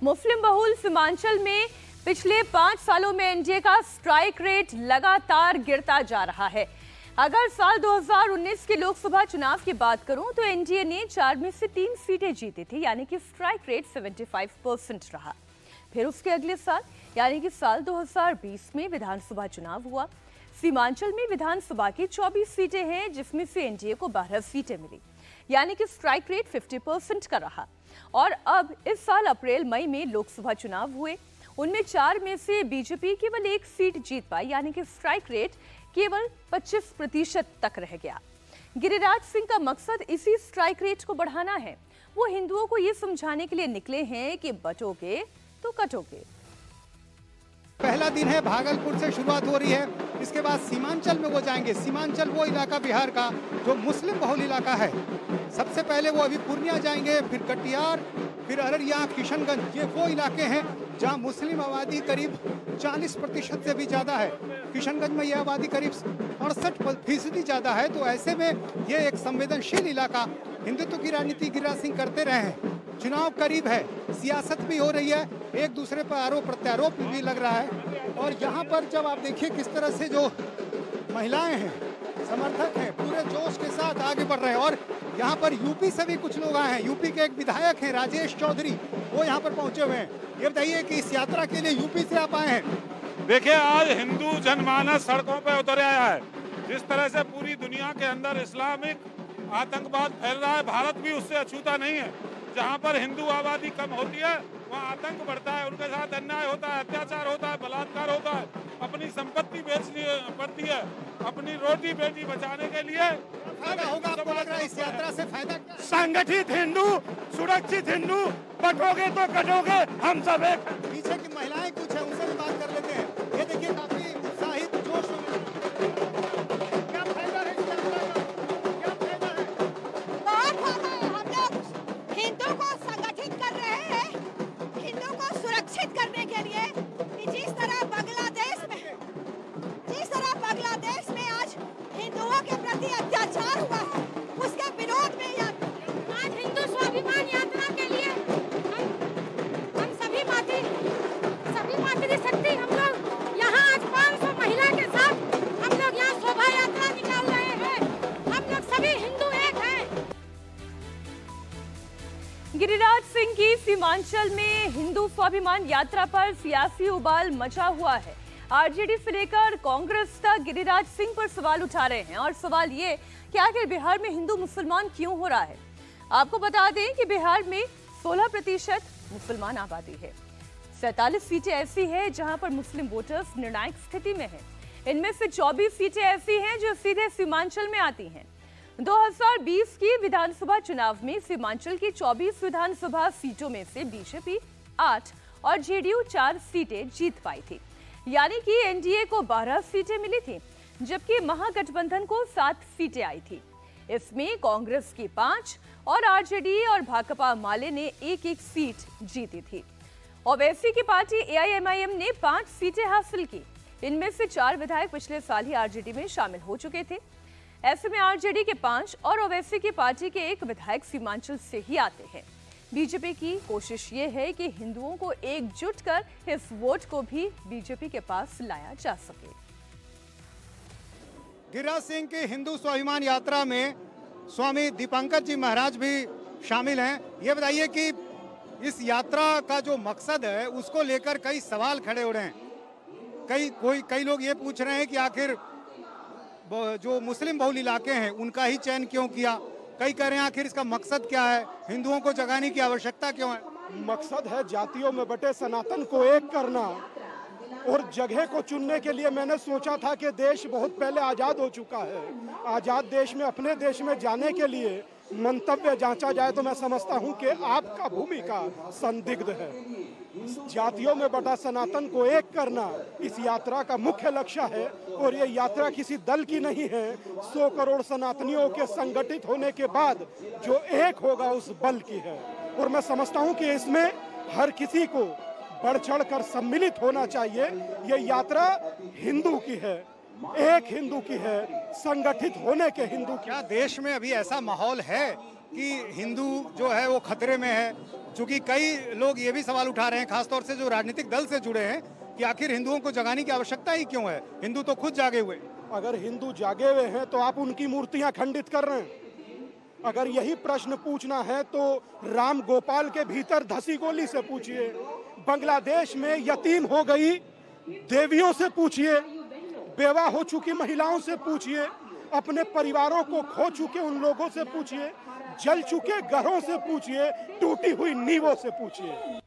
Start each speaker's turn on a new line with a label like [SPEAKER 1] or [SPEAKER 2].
[SPEAKER 1] मुस्लिम बहुल सीमांचल में पिछले 5 सालों में एनडीए का स्ट्राइक रेट लगातार गिरता जा रहा है। अगर साल 2019 के लोकसभा चुनाव की बात करूं तो एनडीए ने 4 में से 3 सीटें जीती थी, यानी कि स्ट्राइक रेट 75% रहा। फिर उसके अगले साल यानी कि साल 2020 में विधानसभा चुनाव हुआ। सीमांचल में विधानसभा की 24 सीटें हैं, जिसमें से एनडीए को 12 सीटें मिली, यानी कि स्ट्राइक रेट 50% का रहा। और अब इस साल अप्रैल मई में लोकसभा चुनाव हुए, उनमें 4 में से बीजेपी केवल 1 सीट जीत पाई, यानी कि स्ट्राइक रेट केवल 25% तक रह गया। गिरिराज सिंह का मकसद इसी स्ट्राइक रेट को बढ़ाना है। वो हिंदुओं को ये समझाने के लिए निकले हैं कि बटोगे तो कटोगे।
[SPEAKER 2] पहला दिन है, भागलपुर से शुरुआत हो रही है, इसके बाद सीमांचल में वो जाएंगे। सीमांचल वो इलाका बिहार का जो मुस्लिम बहुल इलाका है। सबसे पहले वो अभी पूर्णिया जाएंगे, फिर कटिहार, फिर अररिया, किशनगंज। ये वो इलाके हैं जहां मुस्लिम आबादी करीब 40% से भी ज़्यादा है। किशनगंज में यह आबादी करीब 68% ज़्यादा है। तो ऐसे में ये एक संवेदनशील इलाका, हिंदुत्व की राजनीति गिरिराज सिंह करते रहे हैं। चुनाव करीब है, सियासत भी हो रही है, एक दूसरे पर आरोप प्रत्यारोप भी लग रहा है। और यहाँ पर जब आप देखिए किस तरह से जो महिलाएं हैं, समर्थक हैं, पूरे जोश के साथ आगे बढ़ रहे हैं। और यहाँ पर यूपी से भी कुछ लोग आए हैं। यूपी के एक विधायक हैं राजेश चौधरी, वो यहाँ पर पहुंचे हुए हैं। ये बताइए कि इस यात्रा के लिए यूपी से आप आए हैं।
[SPEAKER 3] देखिए, आज हिंदू जनमानस सड़कों पर उतर आया है। जिस तरह से पूरी दुनिया के अंदर इस्लामिक आतंकवाद फैल रहा है, भारत भी उससे अछूता नहीं है। जहाँ पर हिंदू आबादी कम होती है वहाँ आतंक बढ़ता है, उनके साथ अन्याय होता है, अत्याचार होता है, बलात्कार होता है, अपनी संपत्ति बेचनी पड़ती है अपनी रोटी बेटी बचाने के लिए।
[SPEAKER 2] फायदा होगा आपको लग रहा है इस यात्रा से? फायदा
[SPEAKER 3] संगठित हिंदू, सुरक्षित हिंदू, बटोगे तो कटोगे, हम सब एक।
[SPEAKER 2] पीछे की महिलाएं कुछ है, उनसे भी बात कर लेते हैं। ये देखिए काफी उत्साहित जोश में। क्या फायदा है इस यात्रा का? क्या फायदा है?
[SPEAKER 4] बहुत फायदा है। हम लोग हिंदू को संगठित कर रहे हैं, हिंदू को सुरक्षित करने के लिए। जिस तरह बांग्लादेश में आज हिंदुओं के प्रति अत्याचार हुआ है, उसके विरोध में आज हिंदू स्वाभिमान यात्रा के लिए हम सभी मातृशक्ति हम लोग यहाँ आज 500 महिला के साथ हम लोग यहाँ शोभा यात्रा निकाल रहे हैं। हम लोग सभी हिंदू एक हैं।
[SPEAKER 1] गिरिराज सिंह की सीमांचल में हिंदू स्वाभिमान यात्रा पर सियासी उबाल मचा हुआ है। आरजेडी से लेकर कांग्रेस तक गिरिराज सिंह पर सवाल उठा रहे हैं। और सवाल ये कि आखिर बिहार में हिंदू मुसलमान क्यों हो रहा है। आपको बता दें कि बिहार में 16% मुसलमान आबादी है। 47 सीटें ऐसी हैं जहां पर मुस्लिम वोटर्स निर्णायक स्थिति में हैं। इनमें से 24 सीटें ऐसी हैं जो सीधे सीमांचल में आती हैं। 2020 की विधानसभा चुनाव में सीमांचल की 24 विधानसभा सीटों में से बीजेपी 8 और जेडीयू 4 सीटें जीत पाई थी, यानी कि एनडीए को 12 सीटें मिली थी, जबकि महागठबंधन को 7 सीटें आई थी। इसमें कांग्रेस की 5 और आरजेडी और भाकपा माले ने 1-1 सीट जीती थी। ओवैसी की पार्टी एआईएमआईएम ने 5 सीटें हासिल की। इनमें से 4 विधायक पिछले साल ही आरजेडी में शामिल हो चुके थे। ऐसे में आरजेडी के 5 और ओवैसी की पार्टी के 1 विधायक सीमांचल से ही आते हैं। बीजेपी की कोशिश ये है कि हिंदुओं को एकजुट कर इस वोट को भी बीजेपी के पास लाया जा सके।
[SPEAKER 2] गिरिराज सिंह की हिंदू स्वाभिमान यात्रा में स्वामी दीपांकर जी महाराज भी शामिल हैं। ये बताइए कि इस यात्रा का जो मकसद है उसको लेकर कई सवाल खड़े हो रहे हैं। कई लोग ये पूछ रहे हैं कि आखिर जो मुस्लिम बहुल इलाके हैं उनका ही चयन क्यों किया। कई कह रहे हैं आखिर इसका मकसद क्या है, हिंदुओं को जगाने की आवश्यकता क्यों है।
[SPEAKER 5] मकसद है जातियों में बटे सनातन को एक करना। और जगह को चुनने के लिए मैंने सोचा था कि देश बहुत पहले आज़ाद हो चुका है। आज़ाद देश में अपने देश में जाने के लिए मंतव्य जांचा जाए तो मैं समझता हूं कि आपका भूमिका संदिग्ध है। जातियों में बटा सनातन को एक करना इस यात्रा का मुख्य लक्ष्य है। और ये यात्रा किसी दल की नहीं है, 100 करोड़ सनातनियों के संगठित होने के बाद जो एक होगा उस बल की है। और मैं समझता हूं कि इसमें हर किसी को बढ़ चढ़ कर सम्मिलित होना चाहिए। ये यात्रा हिंदू की है, एक हिंदू की है, संगठित होने के हिंदू की।
[SPEAKER 2] क्या देश में अभी ऐसा माहौल है कि हिंदू जो है वो खतरे में है, क्योंकि कई लोग ये भी सवाल उठा रहे हैं, खासतौर से जो राजनीतिक दल से जुड़े हैं, कि आखिर हिंदुओं को जगाने की आवश्यकता ही क्यों है, हिंदू तो खुद जागे हुए।
[SPEAKER 5] अगर हिंदू जागे हुए हैं तो आप उनकी मूर्तियां खंडित कर रहे हैं। अगर यही प्रश्न पूछना है तो राम गोपाल के भीतर धसी गोली से पूछिए, बांग्लादेश में यतीम हो गई देवियों से पूछिए, बेवा हो चुकी महिलाओं से पूछिए, अपने परिवारों को खो चुके उन लोगों से पूछिए, जल चुके घरों से पूछिए, टूटी हुई नींवों से पूछिए।